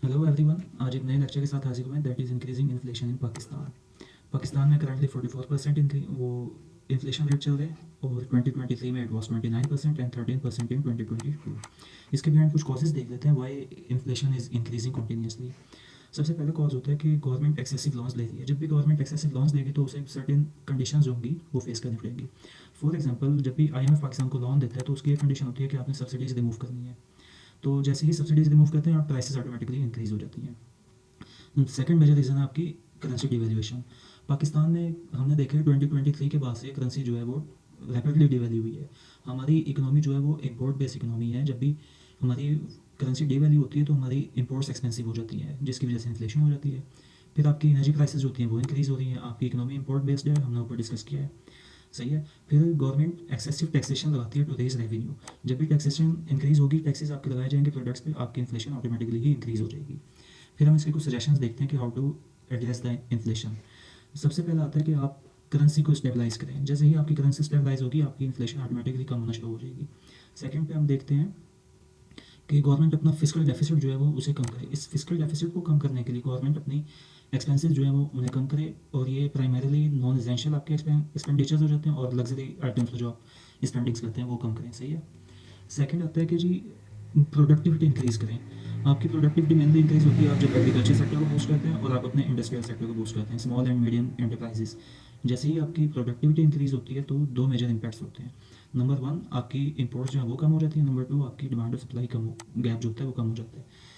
Hello everyone, आज एक नए लेक्चर के साथ हाजिर हुए हैं that is increasing inflation in Pakistan. Pakistan में करंटली 44% वो इन्फ्लेशन रेट चल रहा है और 2023 में इट वॉज 29% एंड 13% इन 2022। इसके बिहाइंड कुछ कॉजेज देख लेते हैं why inflation is increasing continuously. सबसे पहले कॉज होता है कि गवर्नमेंट एक्सेसिव लॉन्स ले रही है। जब भी गवर्नमेंट एक्सेसिव लॉन्स देगी तो उसे सर्टेन कंडीशंस होंगी वो फेस करनी पड़ेंगी। फॉर एग्जांपल, जब भी आईएमएफ पाकिस्तान को लोन देता है तो उसकी एक कंडीशन होती है कि आपने सब्सिडीज रिमूव करनी है। तो जैसे ही सब्सिडीज रिमूव करते हैं आप प्राइसेस ऑटोमेटिकली इंक्रीज हो जाती हैं। सेकंड मेजर रीज़न है आपकी करेंसी डिवेल्यूएशन। पाकिस्तान में हमने देखा है 2023 के बाद से करेंसी जो है वो रैपिडली डिवेल्यू हुई है। हमारी इकोनॉमी जो है वो इम्पोर्ट बेस्ड इकोनॉमी है। जब भी हमारी करेंसी डिवेल्यू होती है तो हमारी इंपोर्ट्स एक्सपेंसिव हो जाती है जिसकी वजह से इन्फ्लेशन हो जाती है। फिर आपकी एनर्जी प्राइसेस होती हैं वो इंक्रीज़ हो रही हैं। आपकी इकोनॉमी इंपोर्ट बेस्ड है, हमने ऊपर डिस्कस किया है। सही है। फिर गवर्नमेंट एक्सेसिव टैक्सेशन लगाती है टू रेज रेवेन्यू। जब भी टैक्सेशन इंक्रीज होगी, टैक्सेस आपके लगाए जाएंगे प्रोडक्ट्स पे, आपकी इन्फ्लेशन ऑटोमेटिकली ही इंक्रीज हो जाएगी। फिर हम इसके कुछ सजेशंस देखते हैं कि how to address the inflation. सबसे पहला आता है कि आप करेंसी को स्टेबलाइज करें। जैसे ही आपकी करेंसी स्टेबलाइज होगी आपकी इन्फ्लेशन ऑटोमेटिकली कम होना शुरू हो जाएगी। सेकंड पे हम देखते हैं कि गवर्नमेंट अपना फिजिकल डेफिसिट जो है वो उसे कम करे। इस फिजिकल डेफिसिट को कम करने के लिए गवर्नमेंट अपनी एक्सपेंसेस जो है वो उन्हें कम करे, और ये प्राइमरीली नॉन एसेंशियल आपके एक्सपेंडिचर्स हो जाते हैं और लग्जरी आइटम्स जो आप स्पेंडिंग्स करते हैं वो कम करें। सही है। सेकंड आता है कि जी प्रोडक्टिविटी इंक्रीज़ करें। आपकी प्रोडक्टिविटी मेनली इंक्रीज़ होती है आप जब एग्रीकल्चर सेक्टर को बूस्ट करते हैं और आप अपने इंडस्ट्रियल सेक्टर को बूस्ट करते हैं, स्मॉल एंड मीडियम एंटरप्राइजेस। जैसे ही आपकी प्रोडक्टिविटी इंक्रीज़ होती है तो दो मेजर इंपैक्ट्स होते हैं। नंबर वन, आपकी इंपोर्ट्स जो है वो कम हो जाती है। नंबर टू, आपकी डिमांड और सप्लाई गैप जो होता है वो कम हो जाता है।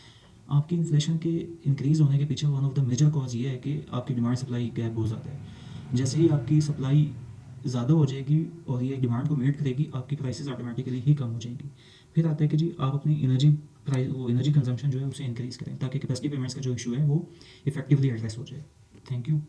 आपकी इन्फ्लेशन के इंक्रीज़ होने के पीछे one of the major cause ये है कि आपकी डिमांड सप्लाई गैप बहुत ज़्यादा है। जैसे ही आपकी सप्लाई ज़्यादा हो जाएगी और ये डिमांड को मीट करेगी, आपकी प्राइसेस ऑटोमेटिकली ही कम हो जाएंगी। फिर आता है कि जी आप अपनी एनर्जी प्राइस वो एनर्जी कंजम्पशन जो है उसे इंक्रीज़ करें ताकि कैपेसिटी पेमेंट्स का जो इशू है वो इफेक्टिवली एड्रेस हो जाए। Thank you.